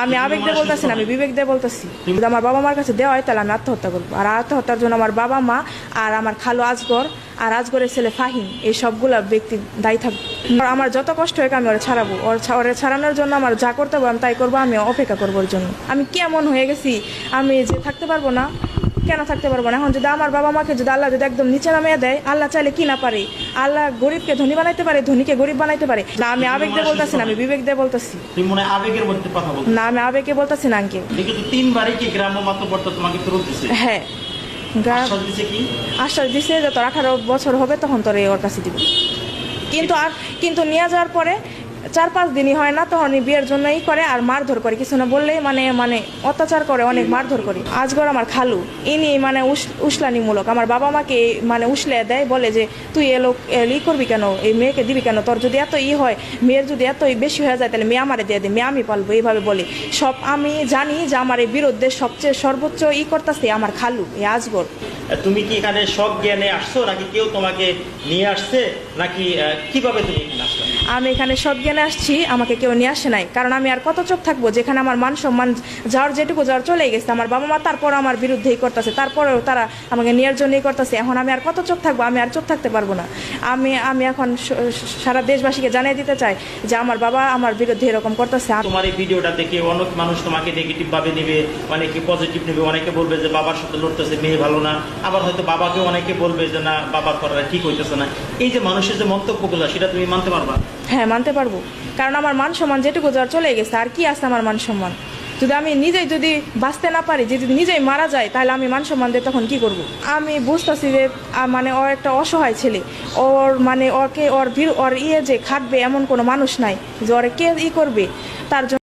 আমি আবেগ দিয়ে বলতেছি না, আমি বিবেক দিয়ে বলতেছি। যদি আমার বাবা মার কাছে দেওয়া হয় তাহলে আমি আত্মহত্যা করবো। আর আত্মহত্যার জন্য আমার বাবা মা আর আমার খালু আজগর আর আজগরের ছেলে ফাহিম এই সবগুলা ব্যক্তি দায়ী থাকবে। আমার যত কষ্ট হয় আমি ওরা ছাড়াবো, ওরা ছাড়ানোর জন্য আমার যা করতে হবে আমি তাই করবো। আমি অপেক্ষা করবো ওর জন্য। আমি কেমন হয়ে গেছি, আমি যে থাকতে পারবো না, কেন থাকতে পারবো না? এখন যদি আমার বাবা মাকে যদি আল্লাহ যদি একদম নিচে নামিয়ে দেয়, আল্লাহ চাইলে কি না পারে? আল্লাহ গরিবকে ধনী বানাইতে পারে, ধনীকে গরিব বানাইতে পারে। না, আমি আবেগ দিয়ে বলতেছি না, আমি বিবেক দিয়ে বলতেছি। তুমি মনে হয় আবেগের মধ্যে কথা বলছো। না, আমি আবেগে বলতেছি না আঙ্কেল। কিন্তু 3 বারই কি গ্রাম্য মাতব্বরটা তোমাকে ফেরত দিছে? হ্যাঁ, আশ্বাস দিছে কি? আশ্বাস দিছে যে তোর 18 বছর হবে তখন তোর ওর কাছে দিব। কিন্তু নিয়ে যাওয়ার পরে 4-5 দিনই হয় না, তখন বিয়ের জন্যই করে আর মারধর করে। কিছু না বললেই মানে অত্যাচার করে, অনেক মারধর করে। আজগর আমার খালু, ইনি মানে উসলানিমূলক আমার বাবা মাকে মানে উসলে দেয়, বলে যে তুই ই করবি কেন, এই মেয়েকে দিবি কেন? তোর যদি এত হয়, মেয়ের যদি এত বেশি হয়ে যায় তাহলে মেয়ে আমারে দিয়ে দে, মেয়ে আমি পালবো, এইভাবে বলে। সব আমি জানি যে আমার এই বিরুদ্ধে সবচেয়ে সর্বোচ্চ করতেছে আমার খালু, এই আজগর। তুমি কি এখানে সব জ্ঞানে আসছো নাকি কেউ তোমাকে নিয়ে আসছে, নাকি কিভাবে তুমি এখানে আসছো? আমি এখানে সব জ্ঞানে আসছি, আমাকে কেউ নিয়ে আসে নাই। কারণ আমি আর কত চোখ থাকবো যেখানে আমার মান সম্মান যাওয়ার যেটুকু যাওয়ার চলে গেছে। আমার বাবা মা তারপর আমার বিরুদ্ধেই করতেছে, তারপরেও তারা আমাকে নেওয়ার জন্যই করতেছে। এখন আমি আর কত চোখ থাকবো? আমি আর চোখ থাকতে পারবো না। আমি এখন সারা দেশবাসীকে জানিয়ে দিতে চাই যে আমার বাবা আমার বিরুদ্ধে এরকম করতেছে। তোমার এই ভিডিওটা দেখে অনেক মানুষ তোমাকে নেগেটিভ ভাবে নেবে, অনেকে পজিটিভ নেবে। অনেকে বলবে যে বাবার সাথে লড়তেছে, মেয়ে ভালো না। আবার হয়তো বাবাকেও অনেকে বলবে যে না, বাবার করাটা ঠিক হইতেছে না। এই যে মানুষের যে মন্তব্যগুলো, সেটা তুমি মানতে পারবা? হ্যাঁ, মানতে পারবো। কারণ আমার মান সম্মান যেটুকু যাওয়ার চলে গেছে, আর কি আছে আমার মান সম্মান? যদি আমি নিজেই যদি বাঁচতে না পারি, যদি নিজেই মারা যায়, তাহলে আমি মান সম্মান দিয়ে তখন কি করব? আমি বুঝতেছি যে মানে ও একটা অসহায় ছেলে। ওর মানে ওর যে খাটবে এমন কোনো মানুষ নাই যে ওরে কে করবে তার জন্য।